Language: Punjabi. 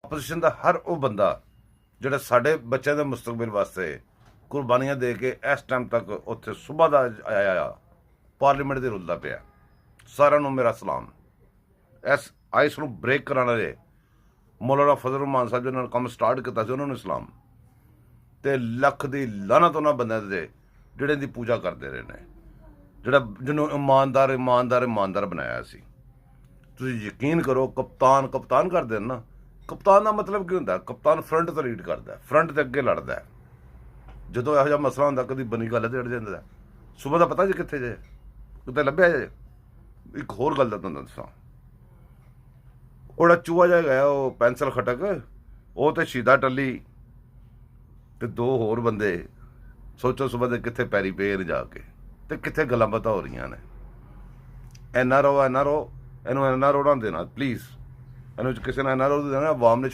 ਆਪੋਜੀਸ਼ਨ ਦਾ ਹਰ ਉਹ ਬੰਦਾ ਜਿਹੜਾ ਸਾਡੇ ਬੱਚਿਆਂ ਦੇ ਮੁਸਤਕਬਲ ਵਾਸਤੇ ਕੁਰਬਾਨੀਆਂ ਦੇ ਕੇ ਇਸ ਟਾਈਮ ਤੱਕ ਉੱਥੇ ਸੁਬਹ ਦਾ ਆਇਆ ਆ, ਪਾਰਲੀਮੈਂਟ ਦੇ ਰੁਲਦਾ ਪਿਆ, ਸਾਰਿਆਂ ਨੂੰ ਮੇਰਾ ਸਲਾਮ। ਇਸ ਆਈਸ ਨੂੰ ਬ੍ਰੇਕ ਕਰਾਉਣ ਵਾਲੇ ਮੌਲਾਨਾ ਫਜ਼ਲ ਰਹਿਮਾਨ ਸਾਹਿਬ ਜਿਹਨਾਂ ਨੇ ਕੰਮ ਸਟਾਰਟ ਕੀਤਾ ਸੀ, ਉਹਨਾਂ ਨੂੰ ਸਲਾਮ। ਤੇ ਲੱਖ ਦੀ ਲਾਹਨਤ ਉਹਨਾਂ ਬੰਦਿਆਂ ਦੇ ਜਿਹੜੇ ਦੀ ਪੂਜਾ ਕਰਦੇ ਰਹੇ ਨੇ, ਜਿਹਨੂੰ ਇਮਾਨਦਾਰ ਬਣਾਇਆ ਸੀ। ਤੁਸੀਂ ਯਕੀਨ ਕਰੋ, ਕਪਤਾਨ ਕਰਦੇ ਨੇ ਨਾ। ਕਪਤਾਨ ਦਾ ਮਤਲਬ ਕੀ ਹੁੰਦਾ? ਕਪਤਾਨ ਫਰੰਟ ਤੋਂ ਲੀਡ ਕਰਦਾ, ਫਰੰਟ ਦੇ ਅੱਗੇ ਲੜਦਾ। ਜਦੋਂ ਇਹੋ ਜਿਹਾ ਮਸਲਾ ਹੁੰਦਾ, ਕਦੀ ਬਣੀ ਗੱਲ ਤੇ ਅੜ ਜਾਂਦਾ। ਸੁਬਹ ਦਾ ਪਤਾ ਜੀ ਕਿੱਥੇ ਜੇ, ਕਿਤੇ ਲੱਭਿਆ ਜੇ? ਇੱਕ ਹੋਰ ਗੱਲ ਦਾ ਤੁਹਾਨੂੰ ਦੱਸਾਂ, ਉਹਦਾ ਚੂਹਾ ਜਿਹਾ ਗਿਆ, ਉਹ ਪੈਨਸਲ ਖਟਕ, ਉਹ ਤੇ ਸ਼ੀਦਾ ਟੱਲੀ ਤੇ ਦੋ ਹੋਰ ਬੰਦੇ, ਸੋਚੋ ਸੁਬਹ ਦੇ ਕਿੱਥੇ ਪੈਰੀ ਪਏ ਨੇ ਜਾ ਕੇ, ਤੇ ਕਿੱਥੇ ਗੱਲਾਂ ਬਾਤਾਂ ਹੋ ਰਹੀਆਂ ਨੇ। ਐਨਆਰਓ ਇਹਨੂੰ ਐਨਆਰਓ ਨਾ ਦੇਣਾ ਪਲੀਜ਼, ਇਹਨੂੰ ਕਿਸੇ ਨੇ ਐਨਆਰਓ ਦੇਣਾ, ਆਵਾਮ ਨੇ